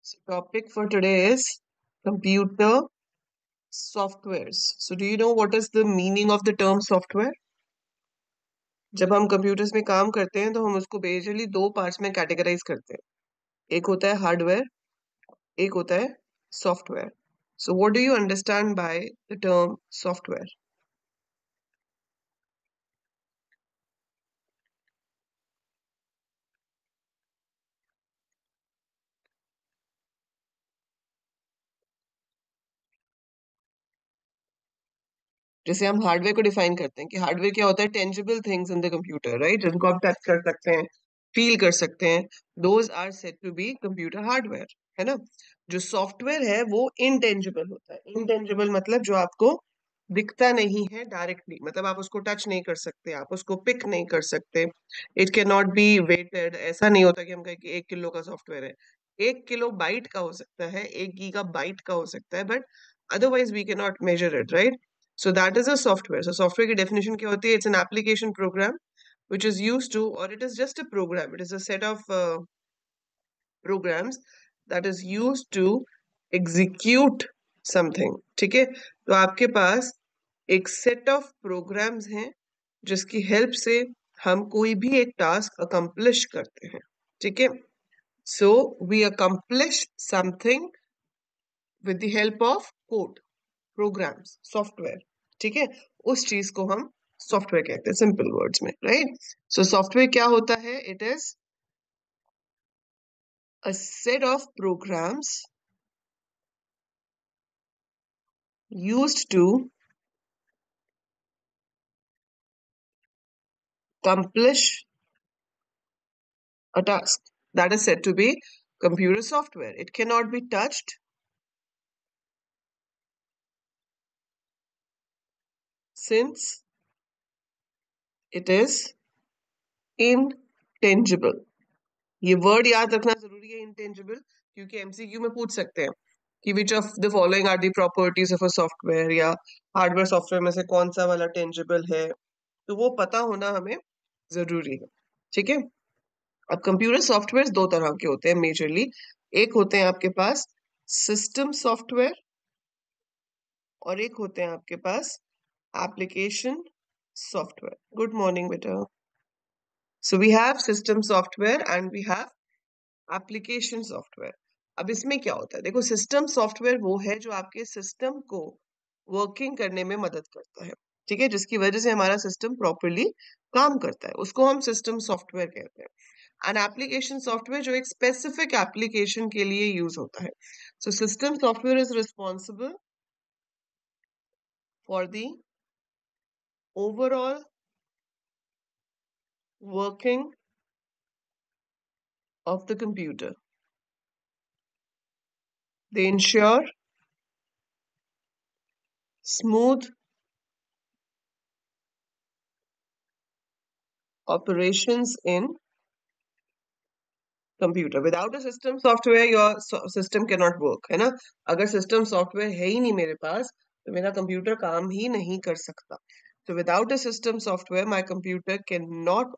So topic for today is computer softwares. So do you know what is the meaning of the term software? जब हम computers में काम करते हैं तो हम उसको बेसिकली दो पार्ट्स में कैटेगराइज करते हैं. एक होता है हार्डवेयर, एक होता है software. So what do you understand by the term software? जैसे हम हार्डवेयर को डिफाइन करते हैं कि हार्डवेयर क्या होता है, tangible things in the computer, right, जिनको आप टच कर सकते हैं, फील कर सकते हैं. Those are said to be computer hardware, है ना. जो सॉफ्टवेयर है वो इनटेंजिबल होता है. इनटेंजिबल मतलब जो आपको दिखता नहीं है डायरेक्टली, मतलब आप उसको टच नहीं कर सकते, आप उसको पिक नहीं कर सकते. It can not be weighted. ऐसा नहीं होता कि हम कहें कि 1 किलो का सॉफ्टवेयर है. 1 किलो बाइट का हो सकता है, 1 गीगा बाइट का हो सकता है, but otherwise we cannot measure it, right? So that is a software. So software की definition क्या होती है? It's an application program which is used to, or it is just a program. It is a set of programs that is used to execute something. ठीक है? तो आपके पास एक set of programs हैं जिसकी help से हम कोई भी एक task accomplish करते हैं. ठीक है? So we accomplish something with the help of code. Programs, software. ठीक है, उस चीज को हम सॉफ्टवेयर कहते हैं सिंपल वर्ड्स में, राइट. सो सॉफ्टवेयर क्या होता है? It is a set of programs used to accomplish a task. That is said to be computer software. It cannot be touched since it is intangible. ये word याद रखना जरूरी है, intangible, क्योंकि MCQ में पूछ सकते हैं कि which of the following are the properties of a software, या हार्डवेयर सॉफ्टवेयर में से कौन सा वाला टेंजिबल है. तो वो पता होना हमें जरूरी है. ठीक है. अब कंप्यूटर सॉफ्टवेयर दो तरह के होते हैं मेजरली. एक होते हैं आपके पास सिस्टम सॉफ्टवेयर, और एक होते हैं आपके पास एप्लीकेशन सॉफ्टवेयर. गुड मॉर्निंग बेटा. So we have system software and we have application software. अब इसमें क्या होता है? देखो, सिस्टम सॉफ्टवेयर वो है जो आपके सिस्टम को वर्किंग करने में मदद करता है. ठीक है, जिसकी वजह से हमारा सिस्टम प्रॉपरली काम करता है, उसको हम सिस्टम सॉफ्टवेयर कहते हैं. एंड एप्लीकेशन सॉफ्टवेयर जो एक स्पेसिफिक एप्लीकेशन के लिए यूज होता है. So system software is responsible for the overall working of the computer. They ensure smooth operations in computer. Without a system software, your system cannot work, है ना. अगर system software है ही नहीं मेरे पास, तो मेरा computer काम ही नहीं कर सकता. So without a system software, my computer cannot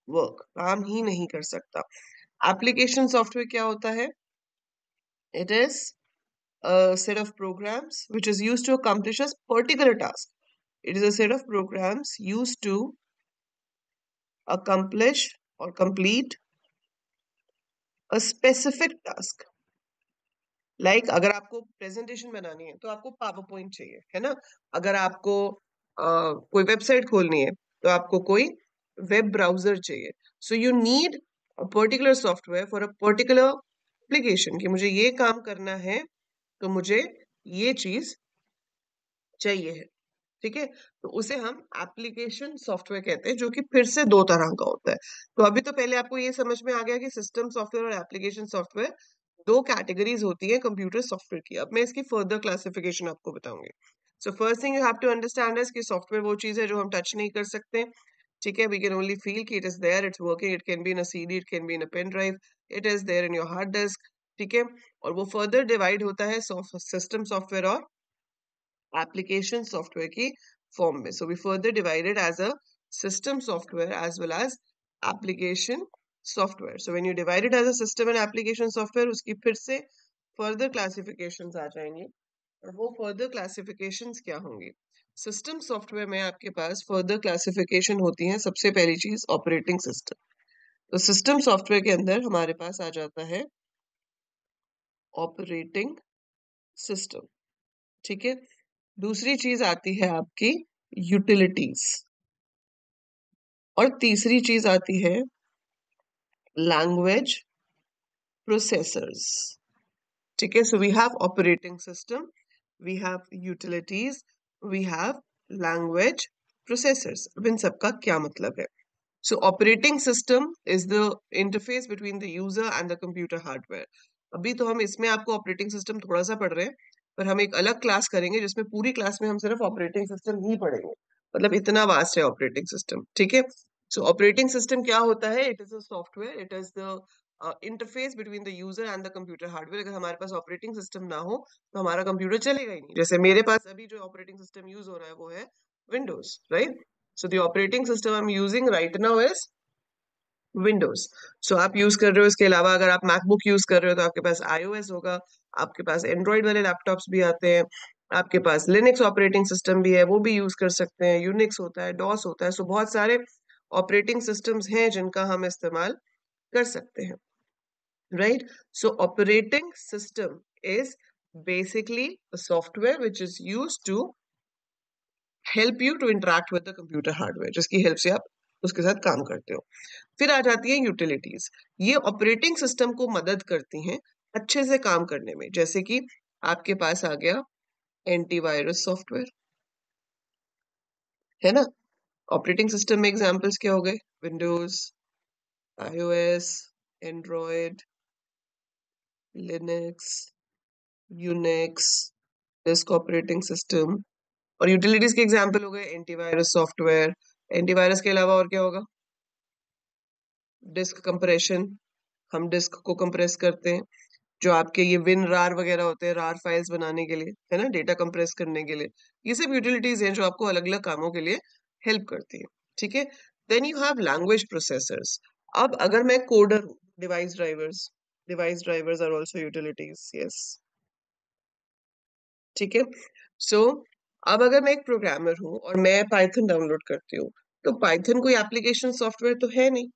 work. काम ही नहीं कर सकता. Application software क्या होता है? It is a set of programs which is used to accomplish a particular task. It is a set of programs used to accomplish or complete a specific task. Like अगर आपको presentation बनानी है तो आपको power point चाहिए, है ना. अगर आपको कोई वेबसाइट खोलनी है तो आपको कोई वेब ब्राउजर चाहिए. So you need a particular software for a particular application कि मुझे ये काम करना है, तो मुझे ये चीज चाहिए है. ठीक है, तो उसे हम एप्लीकेशन सॉफ्टवेयर कहते हैं, जो कि फिर से दो तरह का होता है. तो अभी तो पहले आपको ये समझ में आ गया कि सिस्टम सॉफ्टवेयर और एप्लीकेशन सॉफ्टवेयर दो कैटेगरीज होती है कंप्यूटर सॉफ्टवेयर की. अब मैं इसकी फर्दर क्लासिफिकेशन आपको बताऊंगी. So first thing you have to understand is कि सॉफ्टवेयर वो चीज है जो हम टच नहीं कर सकते. ठीक है, वी कैन ओनली फील कि it is there, it's working. It can be in a CD, it can be in a pen drive, it is there in your hard disk. ठीक है, और वो फर्दर डिवाइड होता है system software और application software की form में. So we further divided as a system software as well as application software. So when you divided as a system and application software, उसकी फिर से फर्दर क्लासिफिकेशंस आ जाएंगे, और वो फर्दर क्लासिफिकेशंस क्या होंगी? सिस्टम सॉफ्टवेयर में आपके पास फर्दर क्लासिफिकेशन होती है। सबसे पहली चीज ऑपरेटिंग सिस्टम। तो सिस्टम सॉफ्टवेयर के अंदर हमारे पास आ जाता है ऑपरेटिंग सिस्टम, ठीक है। दूसरी चीज आती है आपकी यूटिलिटीज, और तीसरी चीज आती है लैंग्वेज प्रोसेसर्स, ठीक है। So we have operating system, we have utilities, we have language processors. अब इन सबका क्या मतलब है? So operating system is the interface between the user and the computer hardware. अभी तो हम इसमें आपको ऑपरेटिंग सिस्टम थोड़ा सा पढ़ रहे हैं, पर हम एक अलग क्लास करेंगे जिसमें पूरी क्लास में हम सिर्फ ऑपरेटिंग सिस्टम ही पढ़ेंगे। मतलब इतना वास्ट है ऑपरेटिंग सिस्टम, ठीक है। सो ऑपरेटिंग सिस्टम क्या होता है? It is a software, it is the interface between the user and the computer hardware. अगर हमारे पास ऑपरेटिंग सिस्टम ना हो तो हमारा कंप्यूटर चलेगा ही नहीं। जैसे मेरे पास अभी जो ऑपरेटिंग सिस्टम यूज हो रहा है वो है Windows, right? So the operating system I'm using right now is Windows. So आप यूज कर रहे हो, इसके अलावा अगर आप मैकबुक यूज कर रहे हो तो आपके पास iOS होगा, आपके पास एंड्रॉइड वाले लैपटॉप्स भी आते हैं, आपके पास लिनक्स ऑपरेटिंग सिस्टम भी है, वो भी यूज कर सकते हैं, यूनिक्स होता है, डॉस होता है। सो बहुत सारे ऑपरेटिंग सिस्टम्स हैं जिनका हम इस्तेमाल कर सकते हैं, right? So operating system is basically a software which is used to help you to interact with the computer hardware, जिसकी हेल्प से आप उसके साथ काम करते हो। फिर आ जाती है यूटिलिटीज। ये ऑपरेटिंग सिस्टम को मदद करती हैं अच्छे से काम करने में। जैसे कि आपके पास आ गया एंटीवायरस सॉफ्टवेयर, है ना। ऑपरेटिंग सिस्टम में एग्जांपल्स क्या हो गए? Windows, iOS, Android, Linux, Unix, disk operating system. और यूटिलिटीज के एग्जांपल हो गए एंटीवायरस सॉफ्टवेयर। एंटीवायरस के अलावा और क्या होगा? डिस्क कंप्रेशन, हम डिस्क को कंप्रेस करते हैं। जो आपके ये विन रार वगैरह होते हैं, रार फाइल्स बनाने के लिए, है ना, डेटा कंप्रेस करने के लिए। ये सब यूटिलिटीज हैं जो आपको अलग अलग कामों के लिए हेल्प करती है, ठीक है। Then you have language processors. अब अगर मैं कोडर हूँ, device drivers are also utilities, yes, ठीक है। सो अब अगर मैं एक प्रोग्रामर हूँ और मैं पाइथन डाउनलोड करती हूँ, तो पाइथन कोई एप्लीकेशन सॉफ्टवेयर तो है नहीं,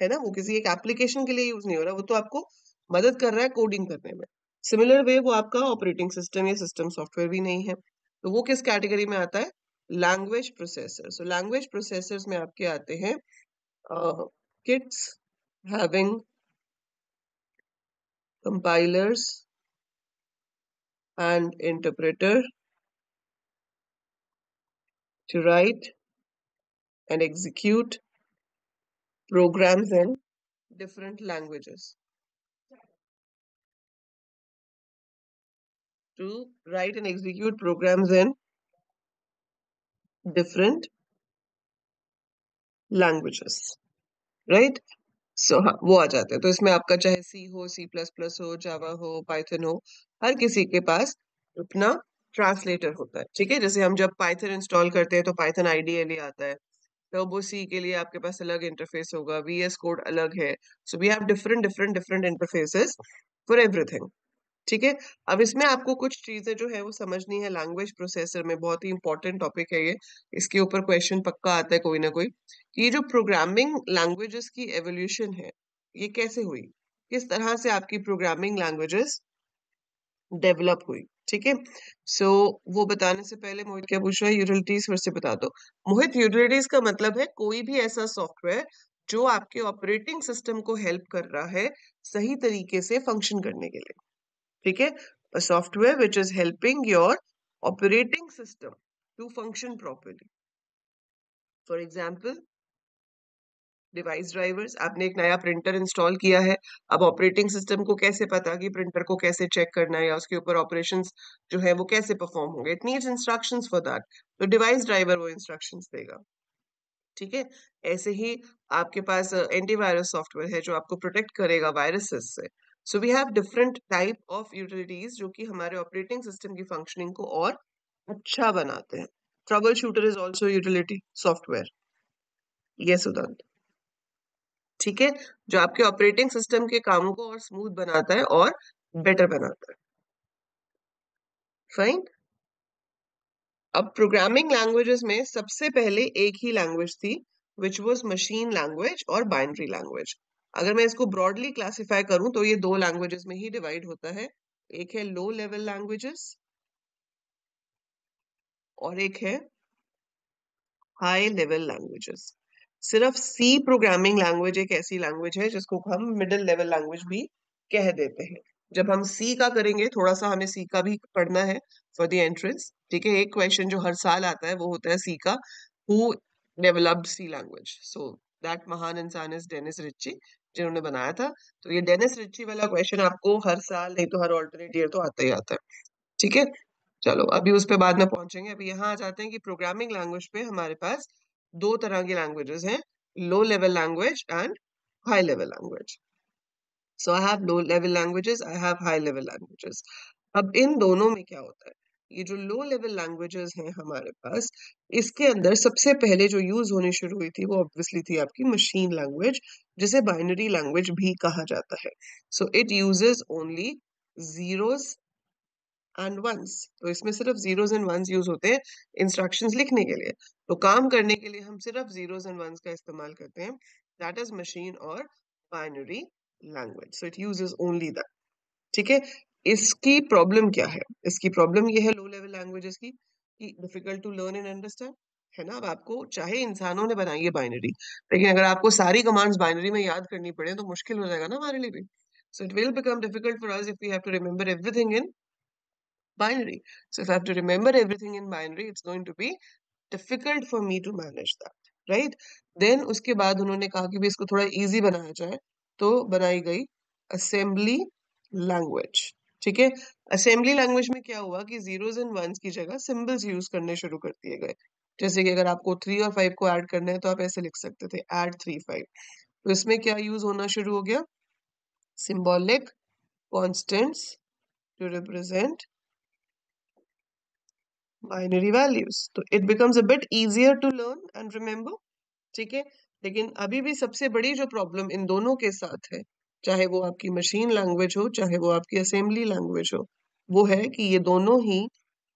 है ना। वो किसी एक एप्लीकेशन के लिए यूज नहीं हो रहा, वो तो आपको मदद कर रहा है कोडिंग करने में। सिमिलर वे वो आपका ऑपरेटिंग सिस्टम या सिस्टम सॉफ्टवेयर भी नहीं है। तो वो किस कैटेगरी में आता है? Language processor. So language processors में आपके आते हैं kits having compilers and interpreter to write and execute programs in different languages, to write and execute programs in different languages, right? सो हाँ, वो आ जाते हैं। तो इसमें आपका चाहे सी हो, सी प्लस प्लस हो, जावा हो, पाइथन हो, हर किसी के पास अपना ट्रांसलेटर होता है, ठीक है। जैसे हम जब पाइथन इंस्टॉल करते हैं तो पाइथन आईडीएल आता है, तो वो सी के लिए आपके पास अलग इंटरफेस होगा, वीएस कोड अलग है। So we have different different different interfaces for everything, ठीक है। अब इसमें आपको कुछ चीजें जो है वो समझनी है। लैंग्वेज प्रोसेसर में बहुत ही इंपॉर्टेंट टॉपिक है ये, इसके ऊपर क्वेश्चन पक्का आता है कोई ना कोई, कि ये जो प्रोग्रामिंग लैंग्वेजेस की एवोल्यूशन है, ये कैसे हुई, किस तरह से आपकी प्रोग्रामिंग लैंग्वेजेस डेवलप हुई, ठीक है। सो वो बताने से पहले मोहित क्या पूछ रहा है? यूटिलिटीज फिर से बता दो मोहित। यूटिलिटीज का मतलब है कोई भी ऐसा सॉफ्टवेयर जो आपके ऑपरेटिंग सिस्टम को हेल्प कर रहा है सही तरीके से फंक्शन करने के लिए, ठीक है। A software which is helping your operating system to function properly. For example, device drivers. आपने एक नया प्रिंटर इंस्टॉल किया है, अब ऑपरेटिंग सिस्टम को कैसे पता कि प्रिंटर को कैसे चेक करना है या उसके ऊपर ऑपरेशंस जो है वो कैसे परफॉर्म होंगे? It needs instructions for that. तो डिवाइस ड्राइवर वो इंस्ट्रक्शंस देगा, ठीक है। ऐसे ही आपके पास एंटीवायरस सॉफ्टवेयर है जो आपको प्रोटेक्ट करेगा वायरसेस से। So we have different type of utilities जो कि हमारे ऑपरेटिंग सिस्टम की फंक्शनिंग को और अच्छा बनाते हैं। Trouble shooter is also utility software, yes Udant, ठीक है, जो आपके ऑपरेटिंग सिस्टम के कामों को और स्मूथ बनाता है और बेटर बनाता है। फाइन। अब प्रोग्रामिंग लैंग्वेजेस में सबसे पहले एक ही लैंग्वेज थी, विच वाज मशीन लैंग्वेज और बाइनरी लैंग्वेज। अगर मैं इसको ब्रॉडली क्लासिफाई करूं तो ये दो लैंग्वेजेस में ही डिवाइड होता है। एक है लो लेवल लैंग्वेजेस और एक है हाई लेवल लैंग्वेजेस। सिर्फ सी प्रोग्रामिंग लैंग्वेज एक ऐसी लैंग्वेज है जिसको हम मिडिल लेवल लैंग्वेज भी कह देते हैं। जब हम सी का करेंगे, थोड़ा सा हमें सी का भी पढ़ना है फॉर द एंट्रेंस, ठीक है। एक क्वेश्चन जो हर साल आता है वो होता है सी का, who developed C language. So that महान इंसान इज डेनिस रिच्ची, जिन्होंने बनाया था। तो ये डेनिस रिच्ची वाला क्वेश्चन आपको हर साल नहीं तो हर ऑल्टरनेट ईयर तो आता ही आता है, ठीक है। चलो अभी उस पे बाद में पहुंचेंगे, अभी यहाँ आ जाते हैं कि प्रोग्रामिंग लैंग्वेज पे हमारे पास दो तरह की लैंग्वेजेस हैं, लो level language and high level language. So I have low level languages, I have high level languages. अब इन दोनों में क्या होता है, ये जो लो लेवल लैंग्वेजेस हैं हमारे पास, इसके अंदर सबसे पहले जो यूज होनी शुरू हुई थी वो ऑब्वियसली थी आपकी मशीन लैंग्वेज, जिसे बाइनरी लैंग्वेज भी कहा जाता है। So it uses only zeros and ones. तो इसमें सिर्फ जीरोस एंड वंस यूज होते हैं इंस्ट्रक्शंस लिखने के लिए। तो काम करने के लिए हम सिर्फ जीरोस एंड वंस का इस्तेमाल करते हैं। दैट इज मशीन और binary language, so it uses only that, ठीक है। इसकी प्रॉब्लम क्या है? इसकी प्रॉब्लम ये है लो लेवल लैंग्वेजेस की कि difficult to learn and understand, है ना। अब आपको चाहे इंसानों ने बनाई है बाइनरी, लेकिन अगर आपको सारी कमांड्स बाइनरी में याद करनी पड़े तो मुश्किल हो जाएगा ना हमारे लिए भी। So it will become difficult for us if we have to remember everything in binary. So if I have to remember everything in binary, it's going to be difficult for me to manage that, right? Then उसके बाद उन्होंने कहा कि भी इसको थोड़ा easy बनाया जाए, तो बनाई गई assembly language, ठीक है। असेंबली लैंग्वेज में क्या हुआ कि जीरोस एंड वंस की जगह सिंबल्स यूज करने शुरू कर दिए गए। जैसे कि अगर आपको 3 और 5 को ऐड करना है तो आप ऐसे लिख सकते थे, ऐड 3 5। तो इसमें क्या यूज होना शुरू हो गया, symbolic constants to represent binary values, तो it becomes a bit easier to learn and remember, ठीक है। लेकिन अभी भी सबसे बड़ी जो प्रॉब्लम इन दोनों के साथ है, चाहे वो आपकी मशीन लैंग्वेज हो चाहे वो आपकी असेंबली लैंग्वेज हो, वो है कि ये दोनों ही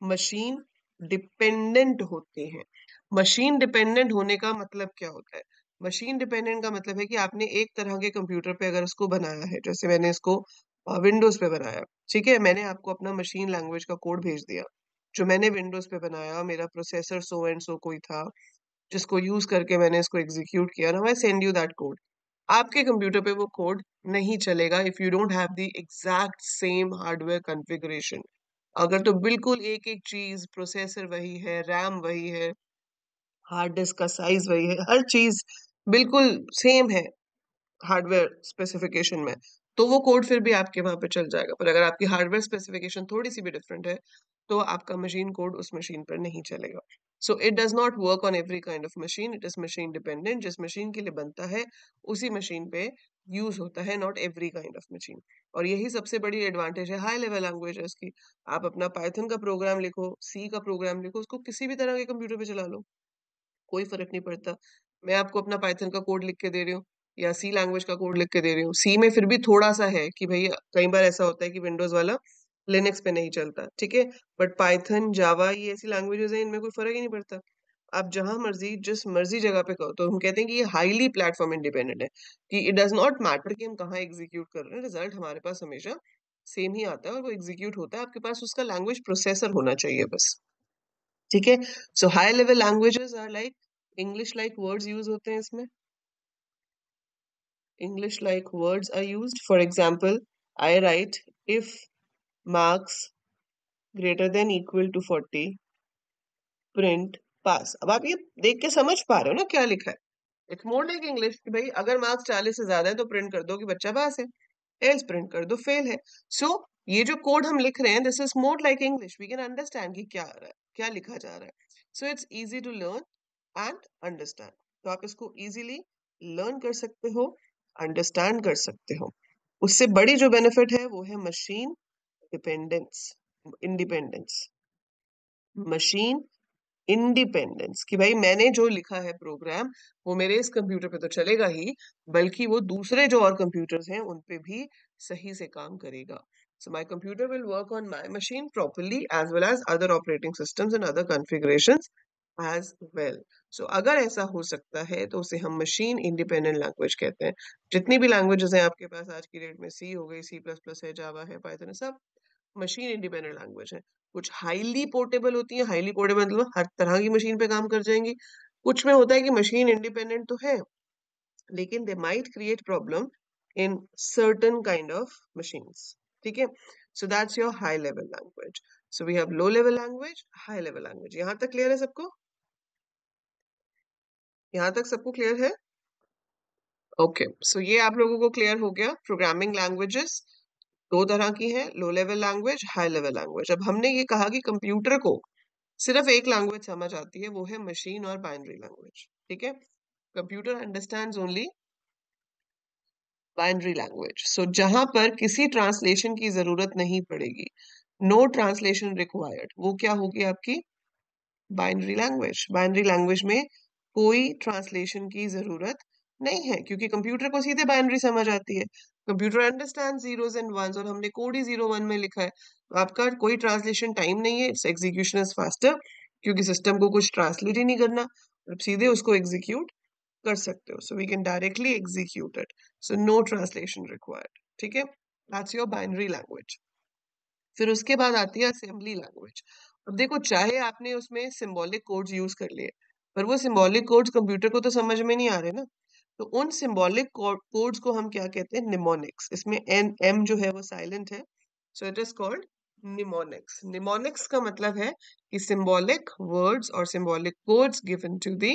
मशीन डिपेंडेंट होते हैं। मशीन डिपेंडेंट होने का मतलब क्या होता है? मशीन डिपेंडेंट का मतलब है कि आपने एक तरह के कंप्यूटर पे अगर उसको बनाया है, जैसे मैंने इसको विंडोज पे बनाया, ठीक है। मैंने आपको अपना मशीन लैंग्वेज का कोड भेज दिया, जो मैंने विंडोज पे बनाया, मेरा प्रोसेसर सो एंड सो कोई था जिसको यूज करके मैंने इसको एग्जीक्यूट किया ना, मैं सेंड यू दैट कोड। आपके कंप्यूटर पे वो कोड नहीं चलेगा if you don't have the exact same hardware configuration. अगर तो बिल्कुल एक एक चीज, प्रोसेसर वही है, रैम वही है, हार्ड डिस्क का साइज वही है, हर चीज बिल्कुल सेम है हार्डवेयर स्पेसिफिकेशन में, तो वो कोड फिर भी आपके वहां पे चल जाएगा। पर अगर आपकी हार्डवेयर स्पेसिफिकेशन थोड़ी सी भी डिफरेंट है, तो आपका मशीन कोड उस मशीन पर नहीं चलेगा। So it does not work on every kind of machine, it is machine dependent. जिस मशीन के लिए बनता है उसी मशीन पे यूज होता है, not every kind of machine. और यही सबसे बड़ी एडवांटेज है हाई लेवल लैंग्वेजेस की। आप अपना पाइथन का प्रोग्राम लिखो, सी का प्रोग्राम लिखो, उसको किसी भी तरह के कंप्यूटर पे चला लो, कोई फर्क नहीं पड़ता। मैं आपको अपना पाइथन का कोड लिख के दे रही हूँ या सी लैंग्वेज का कोड लिख के दे रही हूँ, सी में फिर भी थोड़ा सा है कि भाई कई बार ऐसा होता है कि विंडोज वाला लिनक्स पे नहीं चलता, ठीक है। बट पाइथन, जावा, ये ऐसी लैंग्वेजेस हैं, इनमें कोई फर्क ही नहीं पड़ता। आप जहां मर्जी जिस मर्जी जगह पे कहो, तो हम कहते हैं कि ये हाईली प्लेटफॉर्म इंडिपेंडेंट है, कि इट डज नॉट मैटर कि हम कहाँ एग्जीक्यूट कर रहे हैं, रिजल्ट हमारे पास हमेशा सेम ही आता है और वो एग्जीक्यूट होता है। आपके पास उसका लैंग्वेज प्रोसेसर होना चाहिए बस, ठीक है। So high level languages are like English like words use होते हैं इसमें, English like words are used. For example, I write if marks greater than equal to 40 print pass. अब आप ये देख के समझ पा रहे हो ना क्या लिखा है? इट्स मोर लाइक इंग्लिश कि भाई अगर मार्क्स 40 से ज्यादा है तो प्रिंट कर दो कि बच्चा पास है, एल्स प्रिंट कर दो फेल है। सो ये जो कोड हम लिख रहे हैं, this is more like English, we can understand कि क्या आ रहा है, क्या लिखा जा रहा है। So it's easy to learn and understand. तो आप इसको इजीली लर्न कर सकते हो, अंडरस्टैंड कर सकते हो। उससे बड़ी जो बेनिफिट है वो है machine dependence, independence, machine independence, कि भाई मैंने जो लिखा है प्रोग्राम वो मेरे इस कंप्यूटर पे तो चलेगा ही, बल्कि वो दूसरे जो और कंप्यूटर्स हैं उन पे भी सही से काम करेगा. So my computer will work on my machine properly as well as other operating systems and other configurations as well. So अगर ऐसा हो सकता है तो उसे हम मशीन इंडिपेंडेंट लैंग्वेज कहते हैं. जितनी भी लैंग्वेजेस हैं आपके पास आज की डेट में, सी हो गई, सी प्लस प्लस है, जावा है, पाइथन है, सब मशीन इंडिपेंडेंट लैंग्वेज है. कुछ हाईली पोर्टेबल होती है, हाईली पोर्टेबल मतलब हर तरह की मशीन पे काम कर जाएंगी. कुछ में होता है कि मशीन इंडिपेंडेंट तो है लेकिन they might create problem in certain kind of machines. ठीक है, so that's your high level language. So we have low level language, high level language. यहां तक क्लियर है सबको? यहां तक सबको क्लियर है? ओके, सो ये आप लोगों को क्लियर हो गया. प्रोग्रामिंग लैंग्वेजेस दो तरह की हैं, लो level language, high level language. अब हमने ये कहा कि कंप्यूटर को सिर्फ एक लैंग्वेज समझ आती है, वो है मशीन और बाइनरी लैंग्वेज. ठीक है, computer understands only binary language. So जहां पर किसी ट्रांसलेशन की जरूरत नहीं पड़ेगी, नो ट्रांसलेशन रिक्वायर्ड, वो क्या होगी आपकी बाइनरी लैंग्वेज. बाइनरी लैंग्वेज में कोई ट्रांसलेशन की जरूरत नहीं है क्योंकि कंप्यूटर को सीधे बाइनरी समझ आती है. Computer understand zeros and ones और हमने कोड ही 0 1 में लिखा है, तो आपका कोई ट्रांसलेशन टाइम नहीं है. इट्स एग्जीक्यूशन इज फास्टर क्योंकि सिस्टम को कुछ ट्रांसलेट ही नहीं करना, आप सीधे उसको एग्जीक्यूट कर सकते हो. So we can directly execute it. So no translation required. ठीक है, दैट्स योर बाइनरी लैंग्वेज. फिर उसके बाद आती है असेंबली लैंग्वेज. अब देखो, चाहे आपने उसमें सिंबॉलिक कोड्स यूज कर लिए, पर वो सिंबॉलिक कोड्स कंप्यूटर को तो समझ में नहीं आ रहे ना. तो उन सिंबॉलिक कोड्स को हम क्या कहते हैं? निमोनिक्स. इसमें एन एम जो है वो साइलेंट है, so it is called mnemonics. Mnemonics का मतलब है कि सिंबॉलिक वर्ड्स और symbolic codes given to the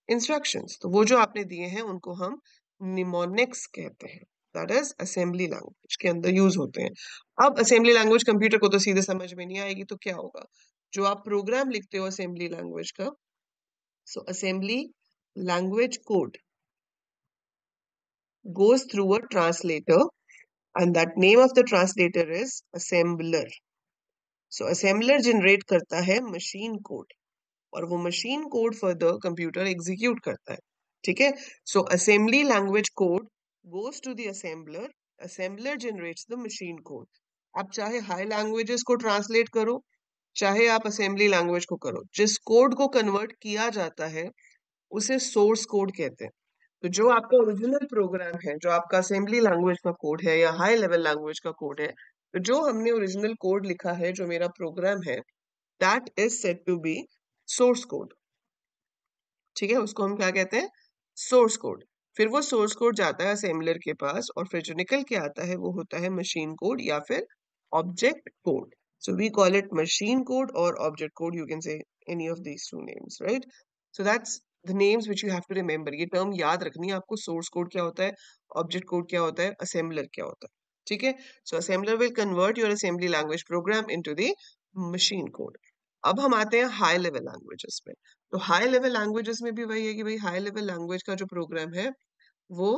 instructions. तो वो जो आपने दिए हैं उनको हम निमोनिक्स कहते हैं. दैट इज असेंबली लैंग्वेज के अंदर यूज होते हैं. अब असेंबली लैंग्वेज कंप्यूटर को तो सीधे समझ में नहीं आएगी, तो क्या होगा? जो आप प्रोग्राम लिखते हो असेंबली लैंग्वेज का, so assembly language code goes through a translator and that name of the translator is assembler. So assembler generate करता है machine code और वो machine code further computer execute करता है. ठीक है, so assembly language code goes to the assembler. Assembler generates the machine code. आप चाहे हाई लैंग्वेजेस को ट्रांसलेट करो, चाहे आप असेंबली लैंग्वेज को करो, जिस कोड को कन्वर्ट किया जाता है उसे सोर्स कोड कहते हैं. तो जो आपका ओरिजिनल प्रोग्राम है, जो आपका असेंबली लैंग्वेज का कोड है या हाई लेवल लैंग्वेज का कोड है, तो जो हमने ओरिजिनल कोड लिखा है, जो मेरा प्रोग्राम है, that is said to be source code. ठीक है, उसको हम क्या कहते हैं? Source code. फिर वो सोर्स कोड जाता है असेंबलर के पास और फिर जो निकल के आता है वो होता है मशीन कोड या फिर object code. So we call it machine code और object code. You can say any of these two names, right? So that's the names which you have to remember. ये टर्म याद रखनी है आपको. Source code क्या होता है, object code क्या होता है, असेंबलर क्या होता है. ठीक है, so assembler will convert your assembly language program into the machine code. अब हम आते हैं हाई लेवल लैंग्वेजेस में. तो हाई लेवल लैंग्वेजेस में भी वही है कि भाई हाई लेवल लैंग्वेज का जो प्रोग्राम है वो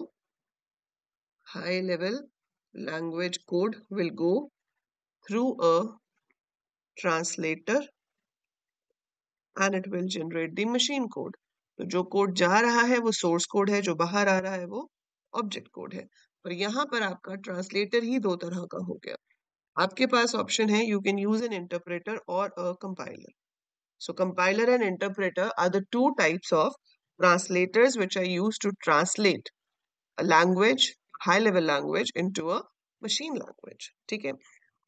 high level language code will go through a translator and it will generate the machine code. तो जो कोड जा रहा है वो सोर्स कोड है, जो बाहर आ रहा है वो ऑब्जेक्ट कोड है. पर यहाँ पर आपका ट्रांसलेटर ही दो तरह का हो गया. आपके पास ऑप्शन है, you can use N interpreter और अ compiler. So compiler and interpreter are the two types of translators which are used to translate a language, high level language into a machine language. ठीक है,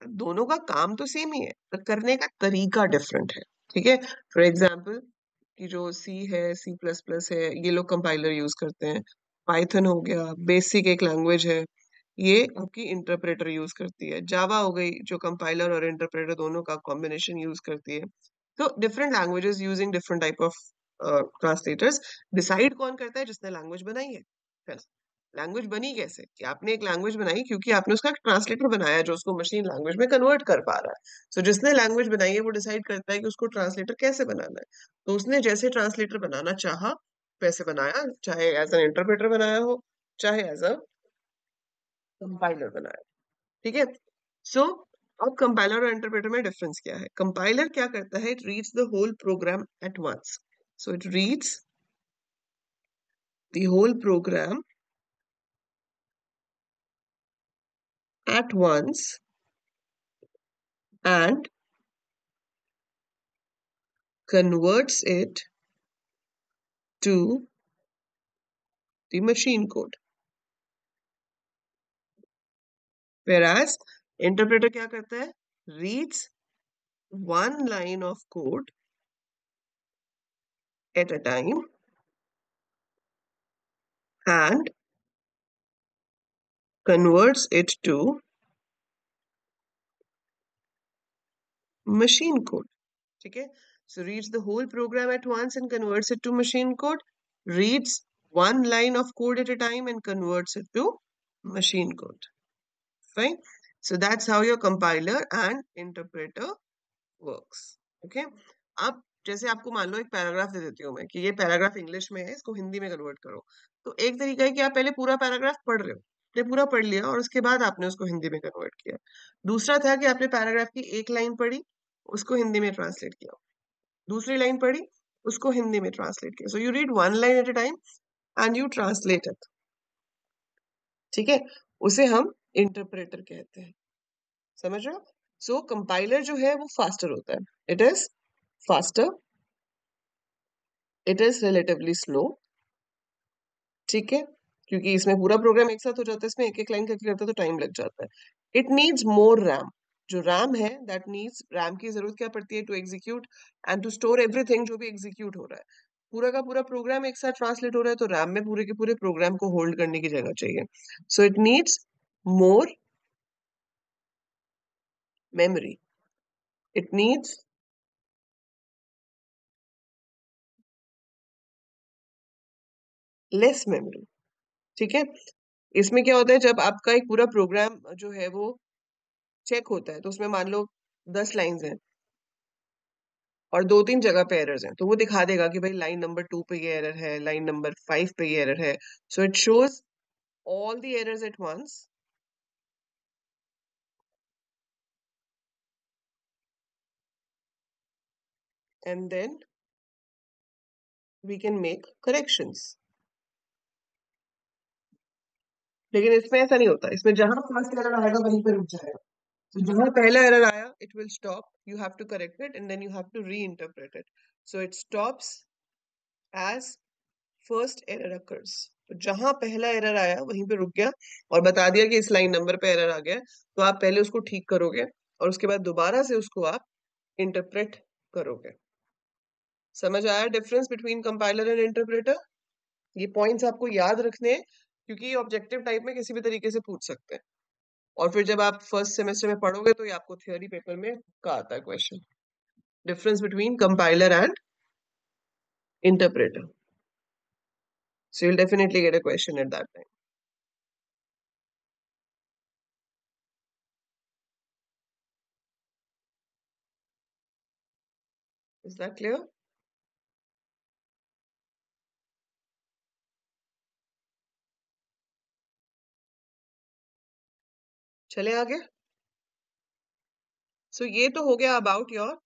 दोनों का काम तो same ही है, पर करने का तरीका डिफरेंट है. ठीक है, फॉर एग्जाम्पल कि जो सी है, सी प्लस प्लस है, ये लोग कंपाइलर यूज करते हैं. पाइथन हो गया, बेसिक एक लैंग्वेज है, ये आपकी इंटरप्रेटर यूज करती है. जावा हो गई जो कंपाइलर और इंटरप्रेटर दोनों का कॉम्बिनेशन यूज करती है. तो different languages using different type of translators. Decide कौन करता है? जिसने लैंग्वेज बनाई है. लैंग्वेज बनी कैसे? कि आपने एक लैंग्वेज बनाई क्योंकि आपने उसका ट्रांसलेटर बनाया जो उसको मशीन लैंग्वेज में कन्वर्ट कर पा रहा है. सो जिसने लैंग्वेज बनाई है वो डिसाइड करता है कि उसको ट्रांसलेटर कैसे बनाना है. तो उसने जैसे ट्रांसलेटर बनाना चाहा वैसे बनाया, चाहे एज एन इंटरप्रेटर बनाया हो, चाहे एज अ कंपाइलर बनाया. ठीक है, सो अब कंपाइलर और इंटरप्रेटर में डिफरेंस क्या है? कंपाइलर क्या करता है? It reads the whole program at once. So it reads the whole program at once and converts it to the machine code. Whereas interpreter क्या करता है? Reads one line of code at a time and converts it to machine code. ठीक है? So reads the whole program at once and converts it to machine code. Reads one line of code at a time and converts it to machine code. Fine. So that's how your compiler and interpreter works. Okay. अब जैसे आपको मान लो एक paragraph दे देती हूँ मैं कि ये पैराग्राफ इंग्लिश में है, इसको हिंदी में कन्वर्ट करो। तो एक तरीका है कि आप पहले पूरा पैराग्राफ पढ़ रहे हो, आपने पूरा पढ़ लिया और उसके बाद आपने उसको हिंदी में कन्वर्ट किया। दूसरा था कि आपने पैराग्राफ की एक लाइन पढ़ी, उसको हिंदी में ट्रांसलेट किया, दूसरी लाइन पढ़ी, उसको हिंदी में ट्रांसलेट किया। So you read one line at a time and you translate it. ठीक है, उसे हम इंटरप्रेटर कहते हैं। समझ रहे हो? सो कंपाइलर जो है वो फास्टर होता है, it is faster, it is relatively slow. ठीक है, क्योंकि इसमें पूरा प्रोग्राम एक साथ हो जाता है, इसमें एक एक लाइन करके करते तो टाइम लग जाता है। It needs more RAM. जो रैम है दैट नीड्स, रैम की जरूरत क्या पड़ती है? To execute and to store everything जो भी एग्जीक्यूट हो रहा है। पूरा का पूरा प्रोग्राम एक साथ ट्रांसलेट हो रहा है तो रैम में पूरे के पूरे प्रोग्राम को होल्ड करने की जगह चाहिए। So it needs more memory, it needs less memory. ठीक है, इसमें क्या होता है जब आपका एक पूरा प्रोग्राम जो है वो चेक होता है तो उसमें मान लो 10 लाइंस हैं और 2-3 जगह पे एरर्स हैं, तो वो दिखा देगा कि भाई लाइन नंबर 2 पे ये एरर है, लाइन नंबर 5 पे ये एरर है। So it shows all the errors at once and then we can make corrections. लेकिन इसमें ऐसा नहीं होता, इसमें जहां फर्स्ट एरर आएगा वहीं पे रुक जाएगा। तो जहां पहला एरर आया it will stop, you have to correct it and then you have to reinterpret it. So it stops as first error occurs. तो जहां पहला एरर आया वहीं पे रुक गया और बता दिया कि इस लाइन नंबर पे एरर आ गया, तो आप पहले उसको ठीक करोगे और उसके बाद दोबारा से उसको आप इंटरप्रेट करोगे। समझ आया difference between compiler and interpreter? ये पॉइंट्स आपको याद रखने हैं क्योंकि ये ऑब्जेक्टिव टाइप में किसी भी तरीके से पूछ सकते हैं और फिर जब आप फर्स्ट सेमेस्टर में पढ़ोगे तो ये आपको थियोरी पेपर में का आता है question, difference between compiler and interpreter. So you'll definitely get a question at that time. Is that clear? चले आगे। सो ये तो हो गया अबाउट योर,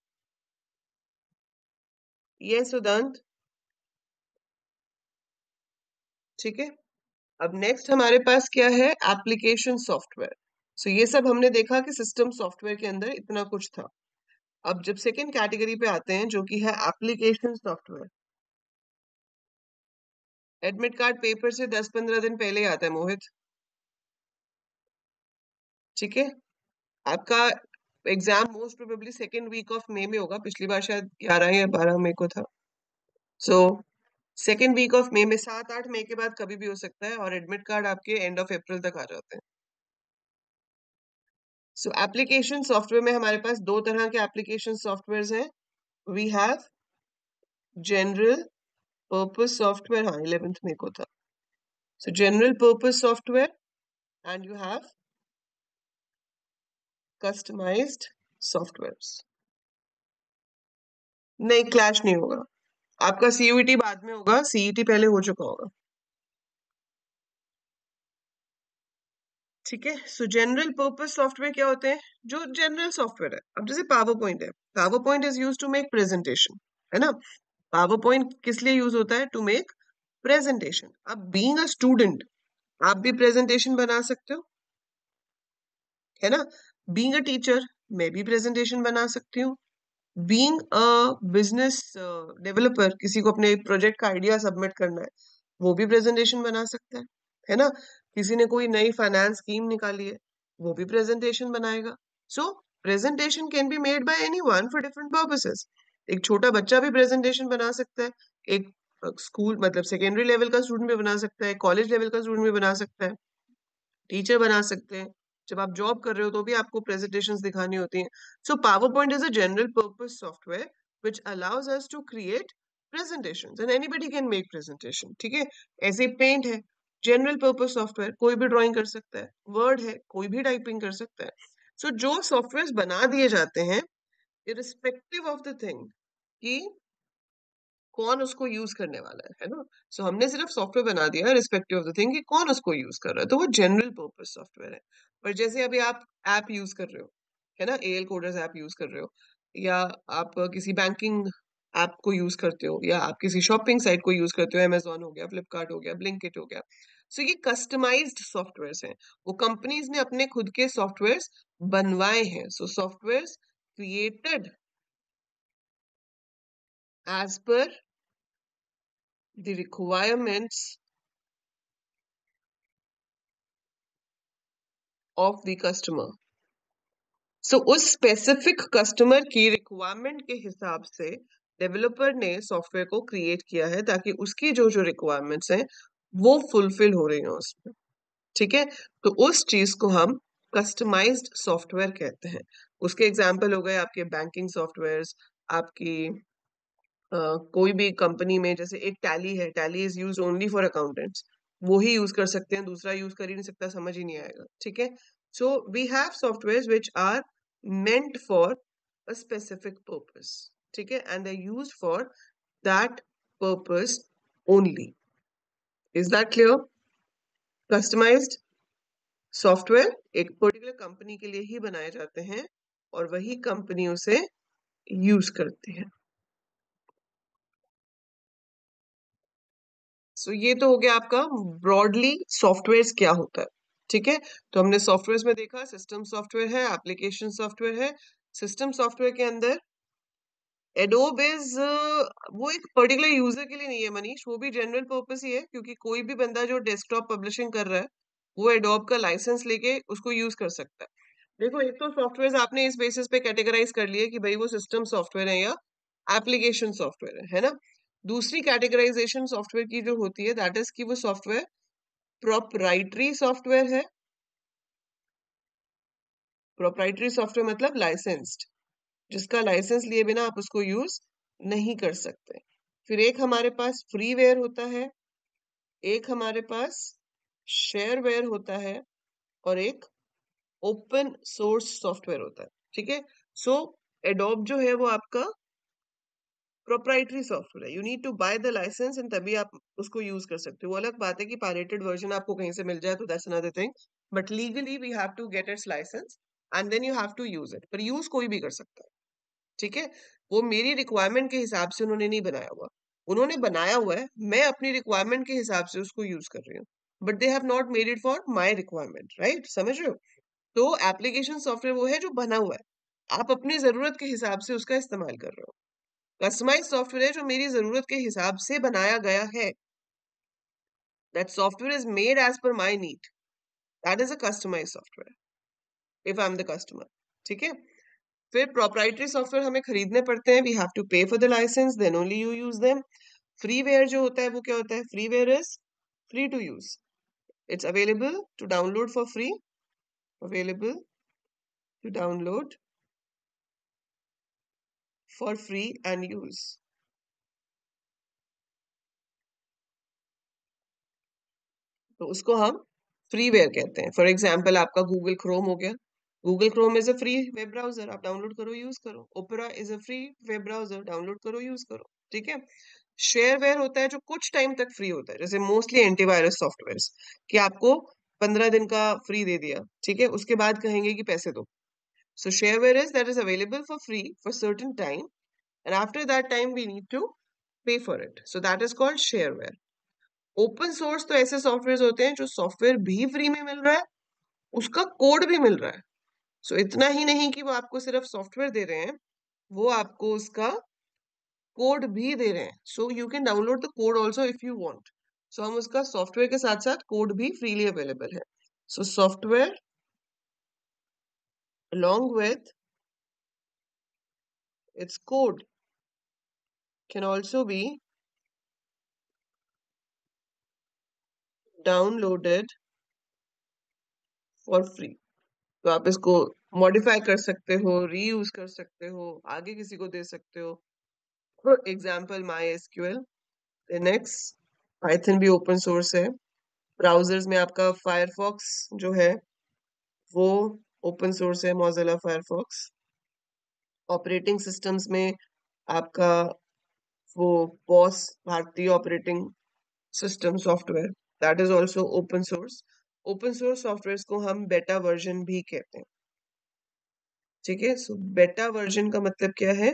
यस उदंत। ठीक है, अब नेक्स्ट हमारे पास क्या है? Application software. सो ये सब हमने देखा कि सिस्टम सॉफ्टवेयर के अंदर इतना कुछ था। अब जब सेकेंड कैटेगरी पे आते हैं जो कि है application software, admit card paper से 10-15 दिन पहले ही आता है मोहित। ठीक है, आपका exam most probably second week of May में होगा, पिछली बार शायद 11 या 12 मई को था। सो सेकेंड वीक ऑफ मई में, 7-8 मई के बाद कभी भी हो सकता है और एडमिट कार्ड आपके एंड ऑफ अप्रैल तक आ जाते हैं। सो एप्लीकेशन सॉफ्टवेयर में हमारे पास दो तरह के एप्लीकेशन सॉफ्टवेयर हैं। We have general purpose software, हाँ 11th मई को था। So general purpose software and you have customised software. नहीं, क्लैश नहीं होगा, आपका सीयूईटी बाद में होगा, सीईटी पहले हो चुका होगा। ठीक है, सो जनरल पर्पस सॉफ्टवेयर क्या होते हैं? जो जनरल सॉफ्टवेयर है, अब जैसे पावर पॉइंट है, PowerPoint is use to make presentation, है ना? पावर पॉइंट किस लिए यूज होता है? To make presentation. अब बीइंग अ स्टूडेंट आप भी प्रेजेंटेशन बना सकते हो, है ना। बीइंग अ टीचर मैं भी प्रेजेंटेशन बना सकती हूँ। बीइंग अ बिजनेस डेवलपर, किसी को अपने प्रोजेक्ट का आइडिया सबमिट करना है, वो भी प्रेजेंटेशन बना सकता है ना। किसी ने कोई नई फाइनेंस स्कीम निकाली है, वो भी प्रेजेंटेशन बनाएगा। So presentation can be made by anyone for different purposes. एक छोटा बच्चा भी प्रेजेंटेशन बना सकता है, एक स्कूल मतलब सेकेंडरी लेवल का स्टूडेंट भी बना सकता है, कॉलेज लेवल का स्टूडेंट भी बना सकता है, टीचर बना सकते हैं। जब आप जॉब कर रहे हो तो भी आपको प्रेजेंटेशंस दिखानी होती हैं। So PowerPoint is a general purpose software which allows us to create presentations and anybody can make presentation, ठीक है। ऐसे पेंट है, जनरल पर्पस सॉफ्टवेयर, कोई भी ड्राइंग कर सकता है। वर्ड है, कोई भी टाइपिंग कर सकता है। सो जो सॉफ्टवेयर बना दिए जाते हैं इरिस्पेक्टिव ऑफ द थिंग कि कौन उसको यूज करने वाला है ना। सो हमने सिर्फ सॉफ्टवेयर बना दिया रिस्पेक्टिव ऑफ द थिंग कि कौन उसको यूज कर रहा है, तो वो जनरल पर्पस सॉफ्टवेयर है। पर जैसे अभी आप ऐप यूज कर रहे हो, है ना, एएल कोडर्स ऐप यूज कर रहे हो, या आप किसी बैंकिंग ऐप को यूज करते हो, या आप किसी शॉपिंग साइट को यूज करते हो, अमेजोन हो गया, फ्लिपकार्ट हो गया, ब्लिंकिट हो गया। सो ये कस्टमाइज्ड सॉफ्टवेयर हैं, वो कंपनीज ने अपने खुद के सॉफ्टवेयर बनवाए हैं। So software created as per the requirements of the customer। सो उस स्पेसिफिक कस्टमर की रिक्वायरमेंट के हिसाब से डेवलपर ने सॉफ्टवेयर को क्रिएट किया है, ताकि उसकी जो जो रिक्वायरमेंट्स हैं वो फुलफिल हो रही हो उसमें, ठीक है। तो उस चीज को हम कस्टमाइज्ड सॉफ्टवेयर कहते हैं। उसके एग्जाम्पल हो गए आपके बैंकिंग सॉफ्टवेयर्स, आपकी कोई भी कंपनी में जैसे एक टैली है, tally is use only for accountants, वो ही यूज कर सकते हैं, दूसरा यूज कर ही नहीं सकता, समझ ही नहीं आएगा, ठीक है। So we have software which are meant for a specific purpose, ठीक है, and they use for that purpose only. Is that clear? Customised software एक पर्टिकुलर कंपनी के लिए ही बनाए जाते हैं और वही कंपनी उसे यूज करती है। सो ये तो हो गया आपका ब्रॉडली सॉफ्टवेयर क्या होता है, ठीक है। तो हमने सॉफ्टवेयर में देखा सिस्टम सॉफ्टवेयर है, एप्लीकेशन सॉफ्टवेयर है। सिस्टम सॉफ्टवेयर के अंदर एडोब इज वो एक पर्टिकुलर यूजर के लिए नहीं है मनीष, वो भी जनरल पर्पस ही है, क्योंकि कोई भी बंदा जो डेस्कटॉप पब्लिशिंग कर रहा है वो एडोब का लाइसेंस लेके उसको यूज कर सकता है। देखो, एक तो सॉफ्टवेयर आपने इस बेसिस पे कैटेगराइज कर लिए कि भाई वो सिस्टम सॉफ्टवेयर है या एप्लीकेशन सॉफ्टवेयर है ना। दूसरी कैटेगराइजेशन सॉफ्टवेयर की जो होती है दैट इज कि वो सॉफ्टवेयर प्रोप्राइटरी सॉफ्टवेयर है। प्रोप्राइटरी सॉफ्टवेयर मतलब लाइसेंस्ड, जिसका लाइसेंस लिए बिना आप उसको यूज नहीं कर सकते। फिर एक हमारे पास फ्रीवेयर होता है, एक हमारे पास शेयरवेयर होता है, और एक ओपन सोर्स सॉफ्टवेयर होता है, ठीक है। सो एडोब जो है वो आपका प्रोप्राइटरी सॉफ्टवेयर है, you need to buy the licence and तभी आप उसको यूज कर सकते हो। वो अलग बात है कि पायरेटेड वर्जन आपको कहीं से मिल जाए तो that's another thing, but legally we have to get its licence and then you have to use it. पर यूज कोई भी कर सकता है, ठीक है। वो मेरी रिक्वायरमेंट के हिसाब से उन्होंने नहीं बनाया हुआ, उन्होंने बनाया हुआ है, मैं अपनी रिक्वायरमेंट के हिसाब से उसको यूज कर रही हूँ, but they have not made it for my requirement, right, समझ रहे हो। तो एप्लीकेशन सॉफ्टवेयर वो है जो बना हुआ है, आप अपनी जरूरत के हिसाब से उसका इस्तेमाल कर रहे हो। कस्टमाइज सॉफ्टवेयर है जो मेरी जरूरत के हिसाब से बनाया गया है, that software is made as per my need, that is a customise software if I am the customer, ठीक है। फिर प्रोप्राइटरी सॉफ्टवेयर हमें खरीदने पड़ते हैं, we have to pay for the licence then only you use them. Freeware जो होता है वो क्या होता है? Freeware is free to use, it's available to download for free, available to download for free and use. तो उसको हम फ्रीवेयर कहते हैं। फॉर एग्जाम्पल आपका गूगल क्रोम हो गया, Google Chrome is a free web browser, आप डाउनलोड करो यूज करो। Opera is a free web browser, download करो यूज करो, ठीक है। शेयरवेयर होता है जो कुछ टाइम तक फ्री होता है, जैसे मोस्टली एंटीवायरस सॉफ्टवेयर कि आपको 15 दिन का फ्री दे दिया, ठीक है, उसके बाद कहेंगे कि पैसे दो। So shareware is that is available for free for certain time and after that time we need to pay for it, so that is called shareware. Open source तो ऐसे सॉफ्टवेयर होते हैं जो सॉफ्टवेयर भी फ्री में मिल रहा है, उसका कोड भी मिल रहा है, सो इतना ही नहीं कि वो आपको सिर्फ सॉफ्टवेयर दे रहे हैं, वो आपको उसका कोड भी दे रहे हैं. So you can download the code also if you want. So हम उसका सॉफ्टवेयर के साथ साथ कोड भी फ्रीली अवेलेबल है. So software along with its code can also be downloaded for free. तो आप इसको मॉडिफाई कर सकते हो, रीयूज कर सकते हो, आगे किसी को दे सकते हो. For example MySQL, Linux, Python भी ओपन सोर्स है. ब्राउजर्स में आपका फायरफॉक्स जो है वो ओपन सोर्स है, मोजिला फायरफॉक्स. ऑपरेटिंग सिस्टम्स में आपका वो बॉस भारतीय operating system software, that is also open source. Open source software को हम बेटा वर्जन भी कहते हैं. ठीक है. सो बेटा वर्जन का मतलब क्या है?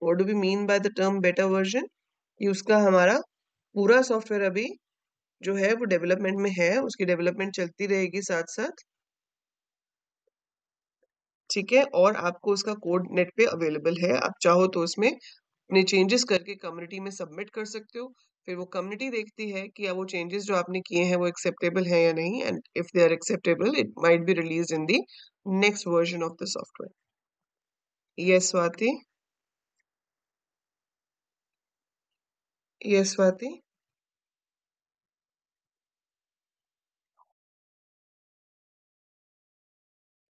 What do we mean by the term beta version? कि उसका हमारा पूरा सॉफ्टवेयर अभी जो है वो डेवलपमेंट में है, उसकी डेवलपमेंट चलती रहेगी साथ साथ. ठीक है. और आपको उसका कोड नेट पे अवेलेबल है. आप चाहो तो उसमें अपने चेंजेस करके कम्युनिटी में सबमिट कर सकते हो. फिर वो कम्युनिटी देखती है कि वो चेंजेस जो आपने किए हैं वो एक्सेप्टेबल है या नहीं. And if they are acceptable it might be release in the next version of the software. Yes Swati. Yes Swati.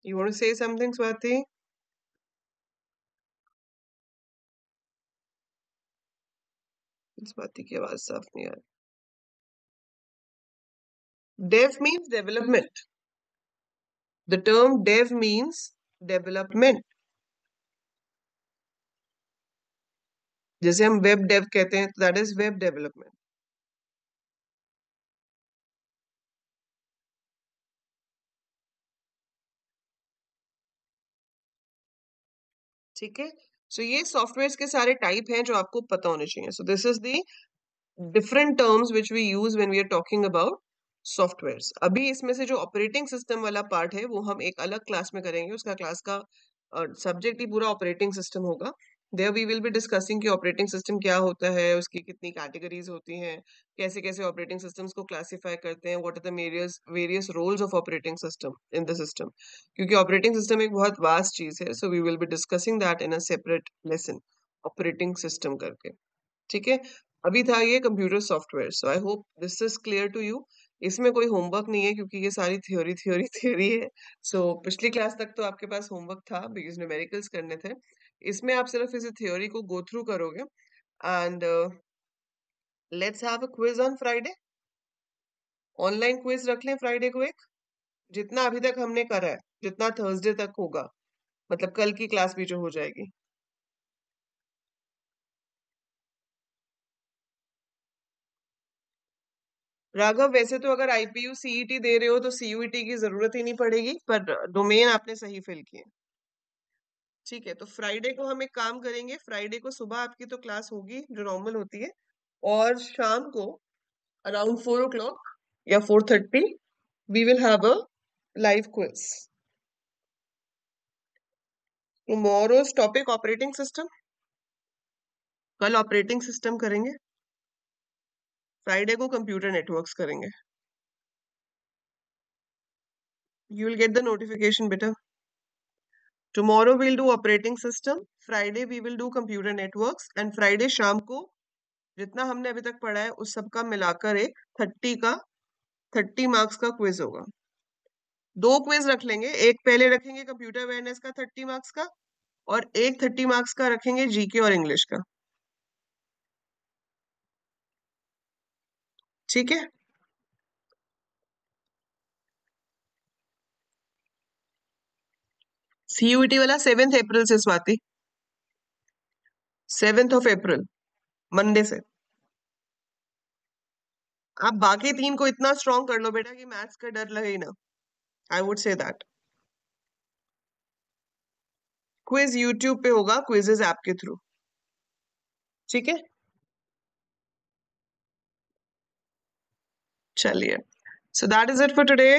You want to say something, Swati? Swati की आवाज साफ नहीं आ रही. Dev means development. The term dev means development. जैसे हम web dev कहते हैं, that is web development. ठीक है. सो ये सॉफ्टवेयर के सारे टाइप हैं जो आपको पता होने चाहिए. So this is the different terms which we use when we are talking about softwares. अभी इसमें से जो ऑपरेटिंग सिस्टम वाला पार्ट है वो हम एक अलग क्लास में करेंगे. उसका क्लास का सब्जेक्ट ही पूरा ऑपरेटिंग सिस्टम होगा. There we will be discussing कि ऑपरेटिंग सिस्टम क्या होता है, उसकी कितनी कैटेगरीज होती हैं, कैसे कैसे ऑपरेटिंग सिस्टम्स को क्लासिफाई करते हैं, what are the various various roles of operating system in the system. क्योंकि ऑपरेटिंग सिस्टम एक बहुत वास्ट चीज है. So we will be discussing that in a separate lesson, operating system करके. ठीक है. अभी था ये computer software. So I hope this is clear to you. इसमें कोई होमवर्क नहीं है क्योंकि ये सारी थ्योरी थ्योरी थ्योरी है. सो पिछली क्लास तक तो आपके पास होमवर्क था बिकॉज न्यूमेरिकल्स करने थे. इसमें आप सिर्फ इस थ्योरी को गो थ्रू करोगे. And let's have a quiz on Friday. Online quiz रख लें फ्राइडे को एक. जितना अभी तक हमने करा है, जितना थर्सडे तक होगा, मतलब कल की क्लास भी जो हो जाएगी. राघव, वैसे तो अगर आईपीयू सीईटी दे रहे हो तो सीयूईटी की जरूरत ही नहीं पड़ेगी, पर डोमेन आपने सही फिल किए. ठीक है. तो फ्राइडे को हम एक काम करेंगे. फ्राइडे को सुबह आपकी तो क्लास होगी जो नॉर्मल होती है, और शाम को अराउंड 4 o'clock या 4:30 we will have a live quiz. Tomorrow's topic operating system. कल ऑपरेटिंग सिस्टम करेंगे. फ्राइडे को कंप्यूटर नेटवर्क्स करेंगे. You will get the notification बेटा. Tomorrow will do operating system, Friday we will do computer networks, and Friday शाम को जितना हमने अभी तक पढ़ा है उस सब का मिलाकर एक 30 मार्क्स का क्विज होगा. दो क्विज रख लेंगे. एक पहले रखेंगे कंप्यूटर अवेयरनेस का 30 मार्क्स का, और एक 30 मार्क्स का रखेंगे जीके और इंग्लिश का. ठीक है. सीयूईटी वाला 7 अप्रैल से स्वाति. 7 अप्रैल, मंडे से. आप बाकी 3 को इतना स्ट्रॉन्ग कर लो बेटा कि मैथ्स का डर लगे ही ना. I would say that. Quiz YouTube पे होगा, क्विजेज ऐप के थ्रू. ठीक है. चलिए. सो that is it for today.